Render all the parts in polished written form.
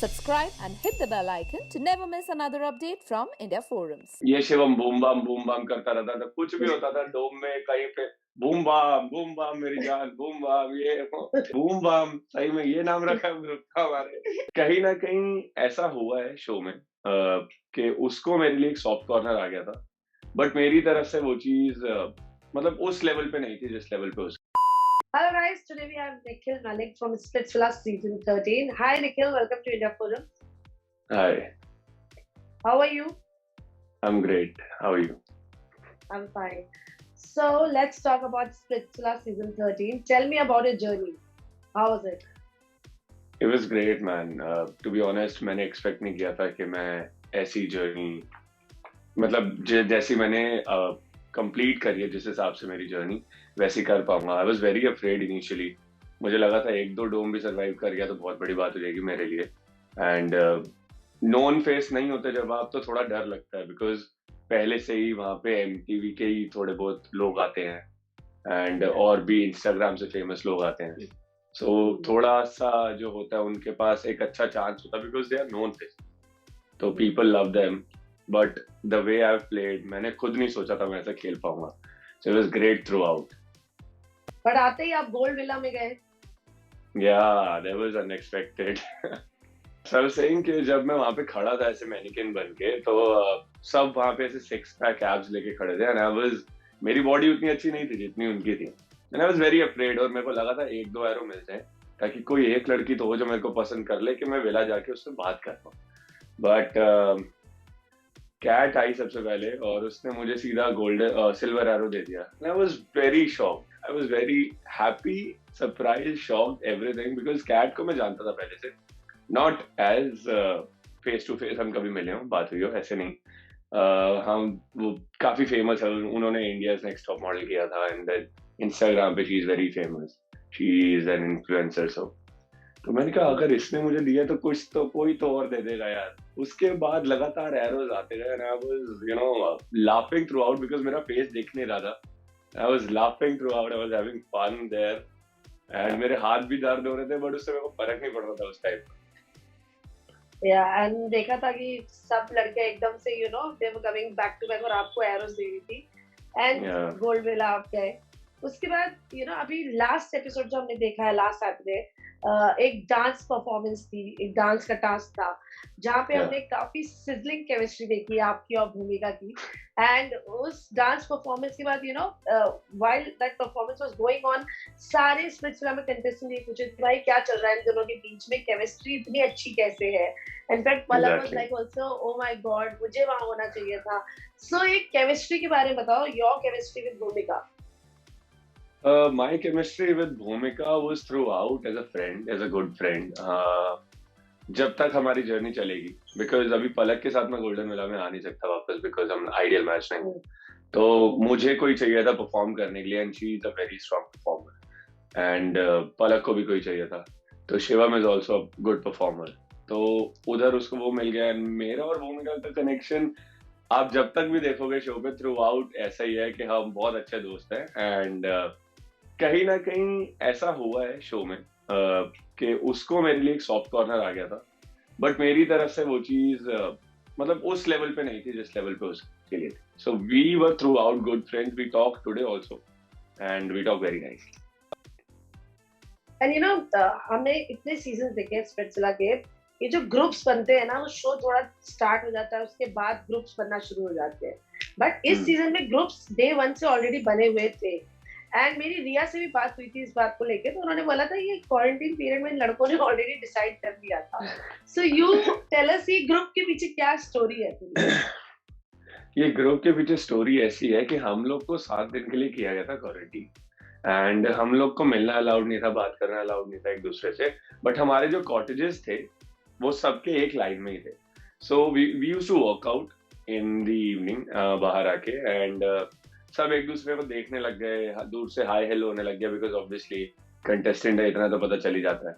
subscribe and hit the bell icon to never miss another update from India Forums. ये Shivam boom bam करता रहता था, कुछ भी होता था डोम में कहीं पे बूम बाम मेरी जान बूम बाम, ये बूम बाम सही में ये नाम रखा है ग्रुप का हमारे। कहीं ना कहीं ऐसा हुआ है शो में कि उसको मेरे लिए एक सॉफ्ट कॉर्नर आ गया था, बट मेरी तरफ से वो चीज मतलब उस लेवल पे नहीं थी जिस लेवल पे उस। Hello guys, today we have Nikhil Malik from Splitsvilla season 13. Hi Nikhil, welcome to India Forum. Hi, How are you? I'm great. How are you? I'm fine. So let's talk about Splitsvilla season 13. Tell me about your journey. How was it? It was great, man. To be honest, मैंने expect नहीं किया था कि मैं ऐसी journey मतलब जैसी मैंने कंप्लीट करी है, जिस हिसाब से मेरी जर्नी वैसी कर पाऊंगा। आई वॉज वेरी अफ्रेड इनिशियली। मुझे लगा था एक दो डोम भी सर्वाइव कर गया तो बहुत बड़ी बात हो जाएगी मेरे लिए। एंड नॉन फेस नहीं होते जब आप, तो थोड़ा डर लगता है, बिकॉज पहले से ही वहाँ पे MTV के ही थोड़े बहुत लोग आते हैं एंड और भी इंस्टाग्राम से फेमस लोग आते हैं। सो थोड़ा सा जो होता है उनके पास एक अच्छा चांस होता है, because they are known faces, तो people love them. But the way I played, मैंने खुद नहीं सोचा था मैं ऐसा खेल पाऊंगा। So it was great throughout. But आते ही आप गोल्ड विला में गए। Yeah, that was unexpected. So I was saying कि जब मैं वहाँ पे खड़ा था ऐसे मैनिकिन बन के, तो सब वहाँ पे ऐसे 6-पैक एब्स लेके खड़े थे, and मेरी बॉडी उतनी अच्छी नहीं थी जितनी उनकी थी, and I was very afraid। और मेरे को लगा था एक दो एरो मिल जाए ताकि कोई एक लड़की तो हो जो मेरे को पसंद कर ले कि मैं विला जाके उससे बात कर पाऊँ। बट कैट आई सबसे पहले और उसने मुझे सीधा गोल्डन सिल्वर एरो दे दिया। I was very shocked, I was very happy, surprise, shocked, everything, because Kat को मैं जानता था पहले से, not as face to face हम कभी मिले हो, बात हुई हो, ऐसे नहीं। हम वो काफी फेमस है, उन्होंने इंडिया नेक्स्ट टॉप मॉडल किया था, एंड देन इंस्टाग्राम पे she is very famous, she is an influencer. So तो मैंने कहा अगर इसने मुझे दिया तो कुछ तो कोई तो और दे देगा यार। उसके बाद लगातार एरोज आते गए, I was you know laughing throughout, because मेरा फेस दिख नहीं रहा था। I was laughing throughout, I was having fun there, and मेरे हाथ भी दर्द हो रहे थे, बट उससे मेरे को फर्क नहीं पड़ रहा था उस टाइम। एंड देखा था कि सब लड़के एकदम से you know they were coming back to back और आपको एरोज दे रही थी, एंड गोल्ड विला आप गए। उसके बाद यू नो अभी लास्ट एपिसोड जो हमने देखा है लास्ट सैटरडे, एक डांस परफॉर्मेंस थी, एक डांस का टास्क था जहाँ पे हमने काफी सिजलिंग केमिस्ट्री देखी आपकी और भूमिका की। एंड उस डांस परफॉर्मेंस के बाद you know while that performance was going on, सारे स्प्लिट्सविला में कंटेस्टेंट ये पूछे भाई क्या चल रहा है इन दोनों के बीच में, केमिस्ट्री इतनी अच्छी कैसे है। In fact Palak was like also oh my God मुझे वहां होना चाहिए था। सो एक केमिस्ट्री के बारे में बताओ, योर केमिस्ट्री विद भूमिका। My chemistry with Bhumika was throughout as a friend, as a good friend. जब तक हमारी जर्नी चलेगी, बिकॉज अभी पलक के साथ मैं गोल्डन विला में आ नहीं सकता वापस, बिकॉज हम आइडियल मैच नहीं। तो मुझे कोई चाहिए था परफॉर्म करने के लिए, and she is a very strong performer, एंड पलक को भी कोई चाहिए था, तो Shivam is also a good performer. तो उधर उसको वो मिल गया, एंड मेरा और भूमिका का कनेक्शन आप जब तक भी देखोगे शो पे थ्रू आउट ऐसा ही है कि हम बहुत अच्छे दोस्त हैं। एंड कहीं ना कहीं ऐसा हुआ है शो में कि उसको मेरे लिए एक सॉफ्ट कॉर्नर आ गया था, बट मेरी तरफ से वो चीज मतलब उस लेवल पे नहीं थी जिस लेवल पे उसके लिए थी। So we were throughout good friends, we talk today also, and we talk very nice. And you know हमने इतने सीजन देखे स्प्लिट्सविला के, ये जो ग्रुप्स बनते हैं ना वो शो थोड़ा स्टार्ट हो जाता है उसके बाद ग्रुप्स बनना शुरू हो जाते हैं, बट इस सीजन में ग्रुप्स डे 1 से ऑलरेडी बने हुए थे। एंड मेरी रिया से भी बात हुई थी इस बात को लेके, तो उन्होंने बोला था ये क्वारंटाइन पीरियड में लड़कों ने ऑलरेडी डिसाइड कर लिया था। सो यू टेल अस ये ग्रुप के पीछे क्या स्टोरी है पूरी? ये ग्रुप के पीछे स्टोरी ऐसी है कि हम लोग को 7 दिन के लिए किया गया था क्वारंटीन, एंड हम लोग को मिलना अलाउड नहीं था, बात करना अलाउड नहीं था एक दूसरे से, बट हमारे जो कॉटेजेस थे वो सबके एक लाइन में ही थे। So we used to work out in the evening बाहर आके, एंड सब एक दूसरे को देखने लग गए, दूर से हाय हेलो होने लग गया, बिकॉज ऑब्वियसली कंटेस्टेंट है इतना तो पता चल ही जाता है।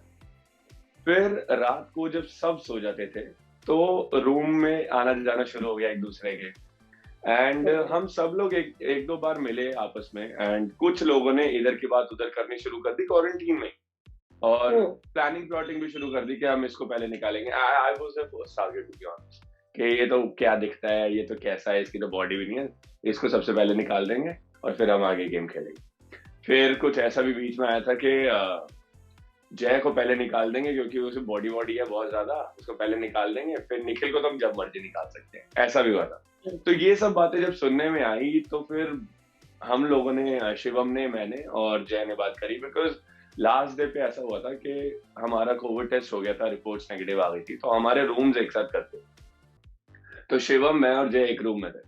फिर रात को जब सब सो जाते थे तो रूम में आना जाना शुरू हो गया एक दूसरे के, एंड हम सब लोग एक दो बार मिले आपस में, एंड कुछ लोगों ने इधर की बात उधर करनी शुरू कर दी क्वारंटीन में। और प्लानिंग प्लॉटिंग भी शुरू कर दी कि हम इसको पहले निकालेंगे। I was the first target to be honest, कि ये तो क्या दिखता है, ये तो कैसा है, इसकी तो बॉडी भी नहीं है, इसको सबसे पहले निकाल देंगे और फिर हम आगे गेम खेलेंगे। फिर कुछ ऐसा भी बीच में आया था कि जय को पहले निकाल देंगे क्योंकि उसकी बॉडी है बहुत ज्यादा, उसको पहले निकाल देंगे, फिर निखिल को तो हम जब मर्जी निकाल सकते हैं, ऐसा भी हुआ था। तो ये सब बातें जब सुनने में आई तो फिर हम लोगों ने, शिवम ने, मैंने और जय ने बात करी, बिकॉज लास्ट डे पे ऐसा हुआ था कि हमारा कोविड टेस्ट हो गया था, रिपोर्ट्स नेगेटिव आ गई थी, तो हमारे रूम्स एक साथ करते, तो शिवम, मैं और जय एक रूम में थे।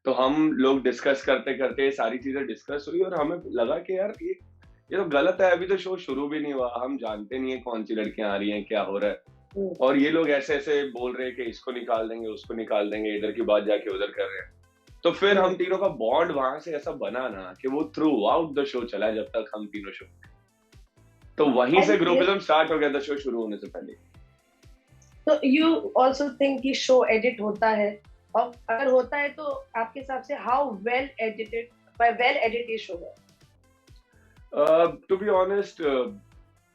तो हम लोग डिस्कस करते करते सारी चीजें डिस्कस हुई और हमें लगा कि यार ये तो गलत है, अभी तो शो शुरू भी नहीं हुआ, हम जानते नहीं है कौन सी लड़कियां आ रही हैं, क्या हो रहा है, और ये लोग ऐसे ऐसे बोल रहे हैं कि इसको निकाल देंगे, उसको निकाल देंगे, इधर की बात जाके उधर कर रहे हैं। तो फिर हम तीनों का बॉन्ड वहां से ऐसा बना ना कि वो थ्रू आउट द शो चला जब तक हम तीनों शो, तो वहीं से ग्रुपिज्म स्टार्ट हो गया था शो शुरू होने से पहले। तो यू ऑल्सो थिंक कि शो एडिट होता है, और अगर होता है तो आपके हिसाब से how well edited, by well edit ये शो है? टू बी ऑनेस्ट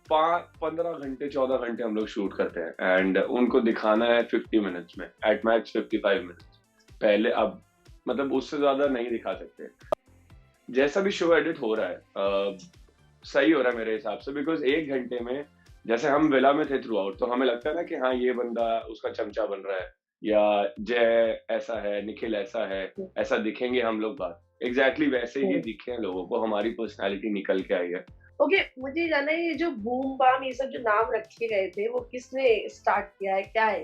15 घंटे 14 घंटे हम लोग शूट करते हैं एंड उनको दिखाना है 50 मिनट्स में, एट मैक्स 55 मिनट्स पहले, अब मतलब उससे ज्यादा नहीं दिखा सकते। जैसा भी शो एडिट हो रहा है सही हो रहा है मेरे हिसाब से, बिकॉज 1 घंटे में, जैसे हम विला में थे थ्रू आउट, तो हमें लगता है ना कि हाँ ये बंदा उसका चमचा बन रहा है, या जय ऐसा है, निखिल ऐसा है, ऐसा दिखेंगे हम लोग बात, एग्जैक्टली वैसे ही दिखे हैं लोगों को, हमारी पर्सनालिटी निकल के आई है। ओके, मुझे जानना है ये जो बूम बाम ये सब जो नाम रखे गए थे वो किसने स्टार्ट किया है, क्या है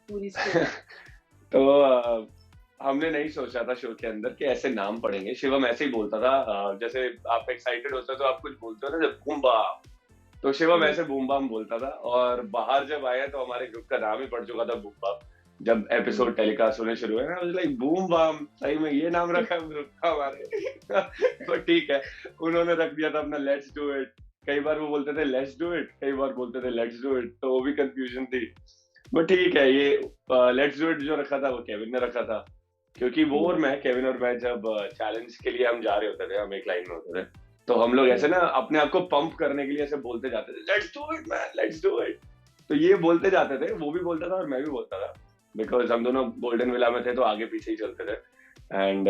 पूरी स्टोरी? तो हमने नहीं सोचा था शो के अंदर कि ऐसे नाम पड़ेंगे, शिवम ऐसे ही बोलता था, जैसे आप एक्साइटेड होते हो तो आप कुछ बोलते हो ना, जब बूम बाम, तो शिवम ऐसे बूम बाम बोलता था, और बाहर जब आया तो हमारे ग्रुप का नाम ही पड़ चुका था बूम बाम, जब एपिसोड टेलीकास्ट होने शुरू हुए ना, लाइक बूम बाम, सही में ये नाम रखा है ग्रुप का हमारे। तो ठीक है, उन्होंने रख दिया था अपना लेट्स डू इट, कई बार वो बोलते थे लेट्स डू इट, कई बार बोलते थे लेट्स डू इट, तो वो भी कंफ्यूजन थी, बट ठीक है, ये लेट्स डू इट जो रखा था वो केविन ने रखा था, क्योंकि वो और मैं, केविन और मैं, जब चैलेंज के लिए हम जा रहे होते थे, हम एक लाइन में होते थे, तो हम लोग ऐसे ना अपने आप को पंप करने के लिए ऐसे बोलते जाते थे, let's do it man, let's do it, तो ये बोलते जाते थे, वो भी बोलता था और मैं भी बोलता था, बिकॉज हम दोनों गोल्डन विला में थे तो आगे पीछे ही चलते थे। एंड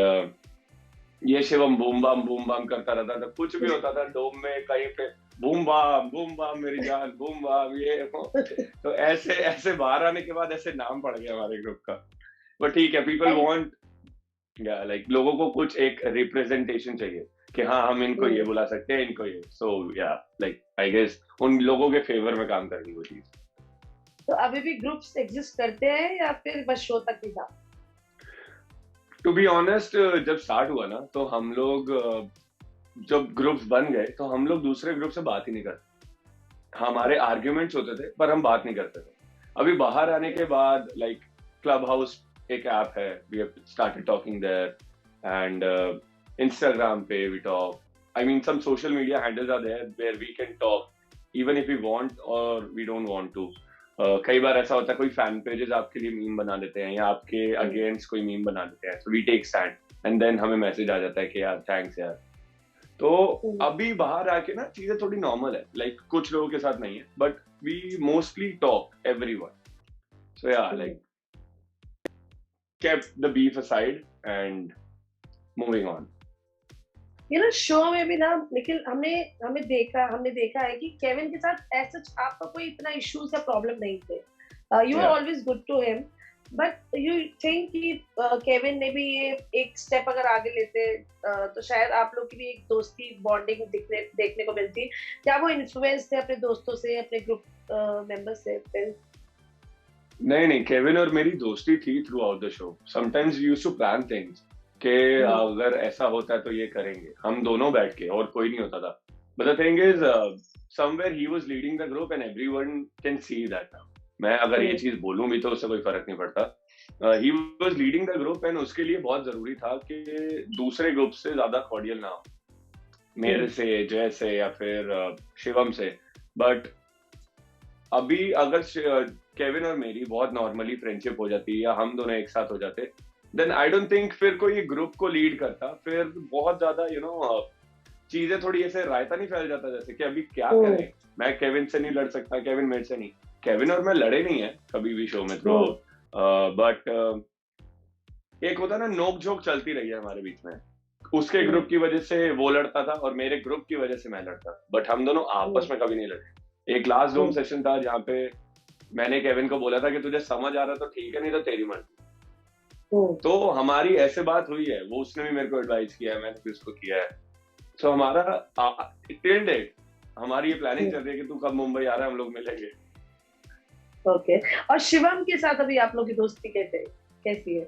ये शिवम बूम बाम करता रहता था, कुछ भी होता था डोम में कहीं पे, बूम बाम मेरी जान, बूम बाम, ये तो ऐसे ऐसे बाहर आने के बाद ऐसे नाम पड़ गया हमारे ग्रुप का। बट ठीक है, पीपल वांट, या लाइक लोगों को कुछ एक रिप्रेजेंटेशन चाहिए कि हाँ हम इनको ये बुला सकते हैं, इनको ये, सो या लाइक आई गेस उन लोगों के फेवर में काम करनी वो चीज। तो अभी भी ग्रुप्स एग्जिस्ट करते हैं या फिर बस शो तक ही था? टू बी ऑनेस्ट, जब स्टार्ट हुआ ना तो हम लोग, जब ग्रुप्स बन गए तो हम लोग दूसरे ग्रुप से बात ही नहीं करते, हमारे आर्ग्यूमेंट्स होते थे पर हम बात नहीं करते थे। अभी बाहर आने के बाद लाइक क्लब हाउस एक ऐप है, we have started talking there, and Instagram पे we talk, I mean some social media handles are there where we can talk even if we want और वी डोंट वांट टू। कई बार ऐसा होता है कोई फैन पेजेस आपके लिए मीम बना देते हैं या आपके अगेंस्ट कोई मीम बना देते हैं, so we take stand and then हमें मैसेज आ जाता है कि यार थैंक्स यार। तो अभी बाहर आके ना चीजें थोड़ी नॉर्मल है, लाइक कुछ लोगों के साथ नहीं है, but we mostly talk everyone, so yeah like kept the beef aside and moving on. You know, show में भी ना निखिल, हमने देखा है कि केविन के साथ ऐसा आपका कोई इतना इश्यूज या प्रॉब्लम नहीं थे, you are always good to him, but you think कि केविन ने भी ये एक स्टेप अगर आगे लेते तो शायद आप लोग की भी एक दोस्ती बॉन्डिंग देखने को मिलती? क्या वो इन्फ्लुएंस थे अपने दोस्तों से, अपने ग्रुप मेंबर्स से? नहीं, केविन और मेरी दोस्ती थी throughout the show. Sometimes we used to plan things कि अगर ऐसा होता है तो ये करेंगे, हम दोनों बैठ के, और कोई नहीं होता था। But the thing is somewhere he was leading the group and everyone can see that. मैं अगर ये चीज बोलूं भी तो उससे कोई फर्क नहीं पड़ता। He was leading the group and उसके लिए बहुत जरूरी था कि दूसरे ग्रुप से ज्यादा कॉर्डियल ना हो, मेरे से, जय से या फिर शिवम से। बट अभी अगर केविन और मेरी बहुत नॉर्मली फ्रेंडशिप हो जाती या हम दोनों एक साथ हो जाते, देन आई डोंट थिंक फिर कोई ग्रुप को लीड करता, फिर बहुत ज्यादा चीजें थोड़ी ऐसे रायता नहीं फैल जाता, जैसे कि अभी क्या करें, मैं केविन से नहीं लड़ सकता, केविन मेरे से नहीं। केविन और मैं लड़े नहीं है कभी भी शो में, तो बट एक होता ना, नोक झोंक चलती रही है हमारे बीच में। उसके ग्रुप की वजह से वो लड़ता था और मेरे ग्रुप की वजह से मैं लड़ता था, बट हम दोनों आपस में कभी नहीं लड़े। एक लास्ट डोम सेशन था जहाँ पे मैंने केविन को बोला था कि तुझे समझ आ रहा तो ठीक है, नहीं तो तेरी मर्जी। तो हमारी ऐसे बात हुई है, वो उसने भी मेरे को एडवाइस किया है, मैंने भी उसको किया है। तो हमारा टिल डेट हमारी ये प्लानिंग चल रही है कि तू कब मुंबई आ रहा है, हम लोग मिलेंगे। ओके। और शिवम के साथ अभी आप लोग की दोस्ती कैसी है?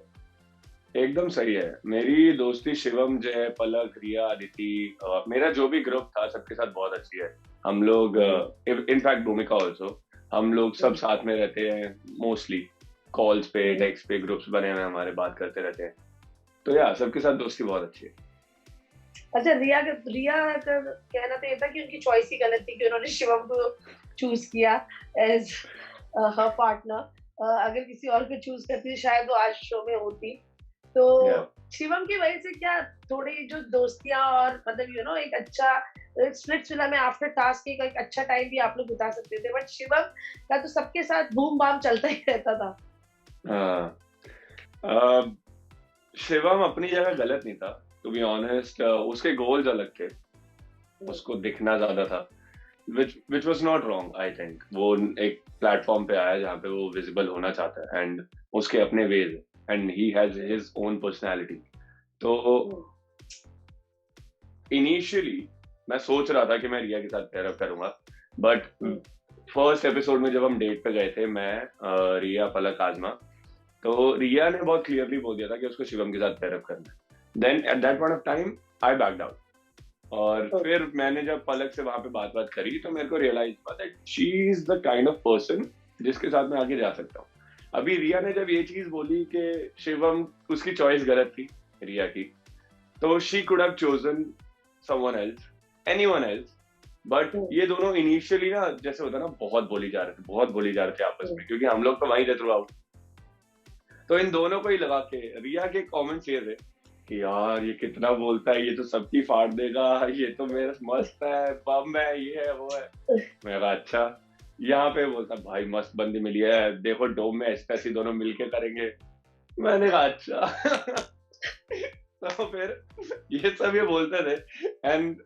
एकदम सही है मेरी दोस्ती। शिवम, जय, पलक, रिया, अदिति, मेरा जो भी ग्रुप था सबके साथ बहुत अच्छी है। हम लोग इनफैक्ट भूमिका ऑल्सो, हम लोग सब साथ में रहते हैं मोस्टली, कॉल्स पे, टेक्स्ट पे, ग्रुप्स बने हुए हमारे, बात करते रहते हैं। तो यार सबके साथ दोस्ती बहुत अच्छी है। अच्छा, रिया का कहना तो ये था कि उनकी चॉइस ही गलत थी कि उन्होंने शिवम को चूज किया एज हर पार्टनर। अगर किसी और को चूज करती शायद वो आज शो में होती। तो शिवम की वजह से क्या थोड़ी जो दोस्तियां और मतलब एक अच्छा स्प्लिट्सविला में आफ्टर टास्क एक अच्छा टाइम भी आप लोग बिता सकते थे, बट शिवम का तो सबके साथ बूम बाम चलता ही रहता था। शिवम अपनी जगह गलत नहीं था, टू बी ऑनेस्ट। उसके गोल्स अलग थे, उसको दिखना ज्यादा था, which was not wrong, I think। वो एक प्लेटफॉर्म पे आया जहाँ पे वो विजिबल होना चाहता है, एंड उसके अपने ways, and he has his own personality। तो इनिशियली मैं सोच रहा था कि मैं रिया के साथ पेयर अप करूंगा, बट फर्स्ट एपिसोड में जब हम डेट पे गए थे, मैं, रिया, पलक, आजमा, तो रिया ने बहुत क्लियरली बोल दिया था कि उसको शिवम के साथ पेयर अप करना है। Then at that point of time I backed out. और फिर मैंने जब पलक से वहां पे बात करी तो मेरे को रियलाइज हुआ that she is the kind of person जिसके साथ मैं आगे जा सकता हूँ। अभी रिया ने जब ये चीज बोली कि शिवम, उसकी चॉइस गलत थी रिया की, तो she could have chosen someone else, anyone else. But ये दोनों इनिशियली ना, जैसे होता ना, बहुत बोली जा रहे थे आपस में, क्योंकि हम लोग तो वहीं थे थ्रू आउट। तो इन दोनों को ही लगा के रिया के कमेंट्स ये थे कि यार ये कितना बोलता है, ये तो सबकी फाड़ देगा, ये तो मेरा मस्त है, बम है, ये है, वो है। मैं कहा अच्छा। यहाँ पे बोलता भाई मस्त बंदी मिली है, देखो डोम में ऐसे दोनों मिलके करेंगे। मैंने कहा अच्छा। तो फिर ये सब ये बोलते थे, एंड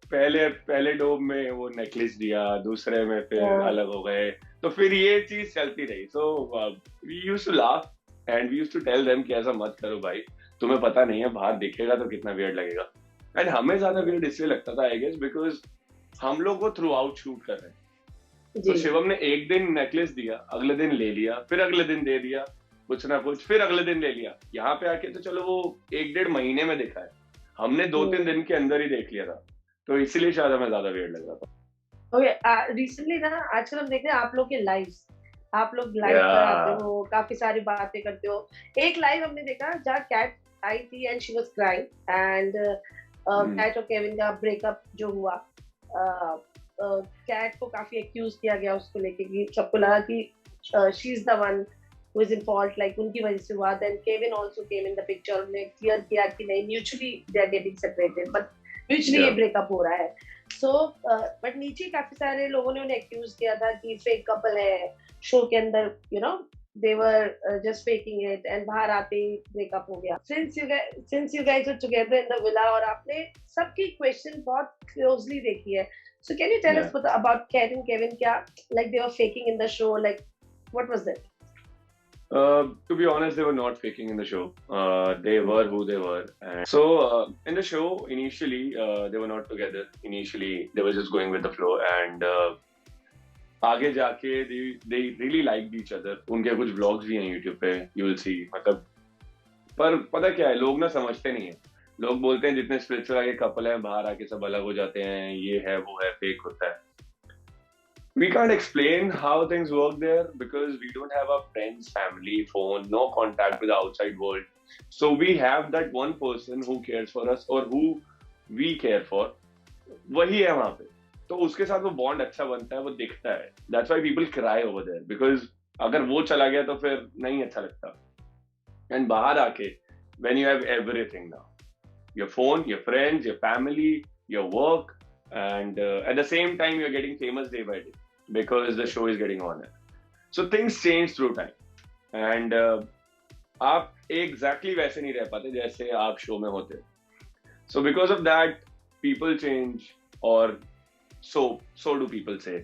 पहले डोम में वो नेकलेस दिया, दूसरे में फिर अलग हो गए, तो फिर ये चीज चलती रही। So we used to laugh and we used to tell them कि ऐसा मत करो भाई, तुम्हें पता नहीं है बाहर दिखेगा तो कितना वियर्ड लगेगा। एंड हमें ज्यादा वियर्ड इसलिए लगता था आई गेस बिकॉज हम लोग वो थ्रू आउट शूट कर रहे हैं। तो शिवम ने एक दिन नेकलेस दिया, अगले दिन ले लिया, फिर अगले दिन दे दिया कुछ ना कुछ, फिर अगले दिन ले लिया। यहाँ पे आके तो चलो वो 1-1.5 महीने में देखा है, हमने 2-3 दिन के अंदर ही देख लिया था, तो इसीलिए शायद हमें ज्यादा वियर्ड लग रहा था। ओके, रिसेंटली ना आजकल हम देख रहे हैं आप लोग के लाइव्स, आप लोग लाइव पर आते हो, काफी सारी बातें करते हो। एक लाइव हमने देखा जहाँ कैट आई थी and she was crying, and Kat और केविन का ब्रेकअप जो हुआ, कैट को काफी एक्यूज किया गया उसको लेके कि सबको लगा कि she is the one who is in fault, like उनकी वजह से हुआ। Then Kevin also came in the picture, उन्होंने क्लियर किया कि नहीं, mutually they are getting separated, but mutually ये ब्रेकअप हो रहा है। सो बट नीचे काफी सारे लोगों ने उन्हें एक्यूज किया था कि फेक कपल है शो के अंदर, they were just faking it, and बाहर आते ही ब्रेकअप हो गया। Since you guys were together in the villa और आपने सबकी क्वेश्चन बहुत क्लोजली देखी है, so can you tell us about Kat and Kevin? क्या like they were faking in the show, like what was that? To be honest, they were not faking in the show. They were who they were. And so in the show, initially they were not together. Initially, they were just going with the flow, and आगे जाके they really liked each other. उनके कुछ vlogs भी हैं YouTube पे, you will see। मतलब पर पता क्या है, लोग ना समझते नहीं है। लोग बोलते हैं जितने स्पिरिचुअल के कपल हैं बाहर आके सब अलग हो जाते हैं, ये है वो है, फेक होता है। We can't explain how things work there because we don't have our friends, family, phone, no contact with the outside world. So we have that one person who cares for us or who we care for, वही है वहाँ पे। तो उसके साथ वो bond अच्छा बनता है, वो दिखता है। That's why people cry over there because अगर वो चला गया तो फिर नहीं अच्छा लगता। And बाहर आके when you have everything now, your phone, your friends, your family, your work, and at the same time you're getting famous day by day because the show is getting on air. So things change through time, and आप exactly वैसे नहीं रह पाते जैसे आप show में होते. So because of that, people change, और so do people say.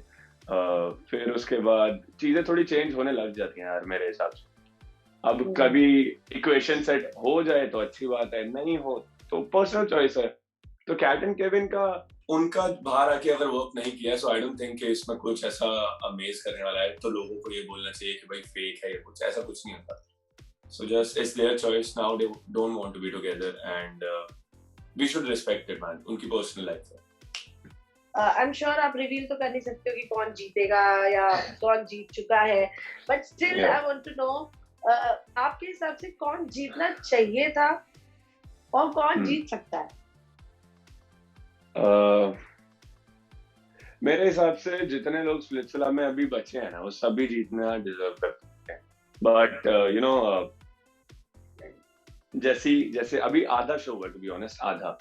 फिर उसके बाद चीजें थोड़ी चेंज होने लग जाती हैं यार मेरे हिसाब से. अब कभी इक्वेशन सेट हो जाए तो अच्छी बात है, नहीं हो तो पर्सनल चॉइस है. तो कैट एंड केविन का उनका बाहर आके अगर वर्क नहीं किया, सो आई डोंट थिंक कि इसमें कुछ ऐसा अमेज करने वाला है तो लोगों को ये बोलना चाहिए कि भाई फेक है, कुछ ऐसा कुछ नहीं होता. So just it's their choice, now they don't want to be together and we should respect it man. उनकी पर्सनल लाइफ है. आई एम श्योर आप रिवील तो कर नहीं सकते हो कि कौन जीतेगा या कौन जीत चुका है, but still I want to know आपके हिसाब से कौन जीतना चाहिए था और कौन जीत सकता है? मेरे हिसाब से जितने लोग स्प्लिट्सविला में अभी बचे हैं ना, वो सभी जीतना डिजर्व करते हैं. बट यू नो, जैसे अभी आधा शो है, टू बी ऑनेस्ट, आधा.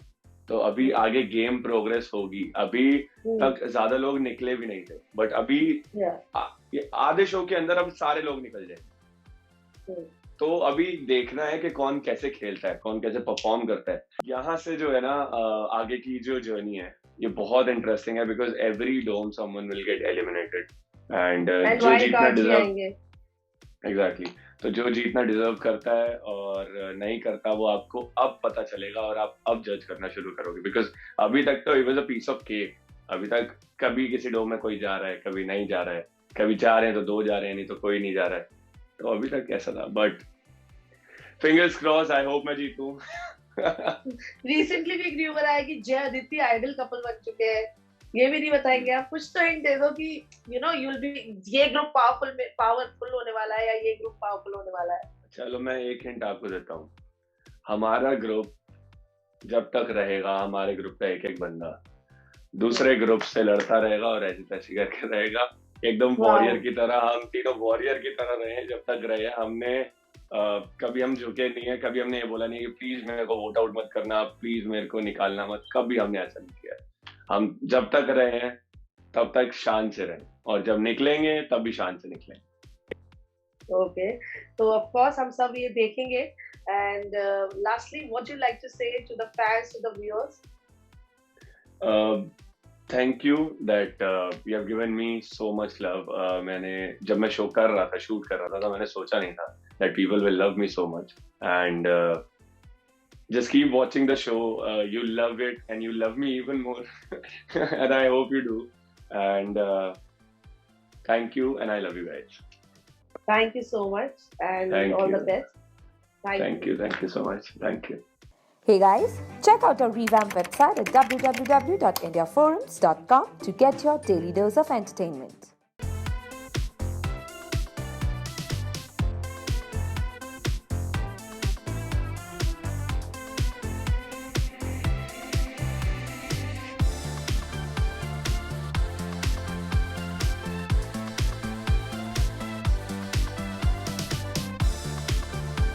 तो अभी आगे गेम प्रोग्रेस होगी. अभी तक ज्यादा लोग निकले भी नहीं थे, बट अभी ये आधे शो के अंदर अब सारे लोग निकल जाए. तो अभी देखना है कि कौन कैसे खेलता है, कौन कैसे परफॉर्म करता है. यहाँ से जो है ना आगे की जो जर्नी है ये बहुत इंटरेस्टिंग है, because every dome someone will get eliminated and जो जीतना डिजर्व, एग्जैक्टली, तो जो जीतना डिजर्व करता है और नहीं करता वो आपको अब पता चलेगा और आप अब जज करना शुरू करोगे. बिकॉज अभी तक तो it was a piece of cake. अभी तक कभी किसी डोम में कोई जा रहा है, कभी नहीं जा रहा है, कभी जा रहे हैं तो 2 जा रहे हैं, नहीं तो कोई नहीं जा रहा है. तो अभी तक कैसा था, but fingers cross, I hope मैं जीतूं. रिसेंटली भी एक न्यूज़ आया कि जय आदित्य आइडल कपल बन चुके हैं. ये भी नहीं बताएंगे आप? कुछ तो हिंट दे दो कि you know you will be, ये ग्रुप पावरफुल होने वाला है या ये ग्रुप पावरफुल होने वाला है. चलो मैं एक हिंट आपको देता हूँ. हमारा ग्रुप जब तक रहेगा, हमारे ग्रुप का एक बंदा दूसरे ग्रुप से लड़ता रहेगा और ऐसी तैसी करके रहेगा, एकदम वॉरियर की तरह. हम तीनों वॉरियर की तरह रहे जब तक रहे. हमने कभी हम झुके नहीं है, कभी हमने ये बोला नहीं कि प्लीज मेरे को वोट आउट मत करना, प्लीज मेरे को निकालना मत. कभी हमने ऐसा नहीं किया. हम जब तक रहे हैं तब तक शान से रहे, और जब निकलेंगे तब भी शान से निकलेंगे. ओके, तो ऑफ कोर्स हम सब ये देखेंगे. And lastly what you like to say to the fans, to the viewers? Thank you that you have given me so much love. मैंने जब मैं शो कर रहा था, शूट कर रहा था, तो मैंने सोचा नहीं था that people will love me so much, and just keep watching the show. You'll love it and you'll love me even more. And I hope you do. And thank you, and I love you guys. Thank you so much, and Thank all you. the best. Thank you so much. Thank you. Hey guys, check out our revamped website at www.indiaforums.com to get your daily dose of entertainment.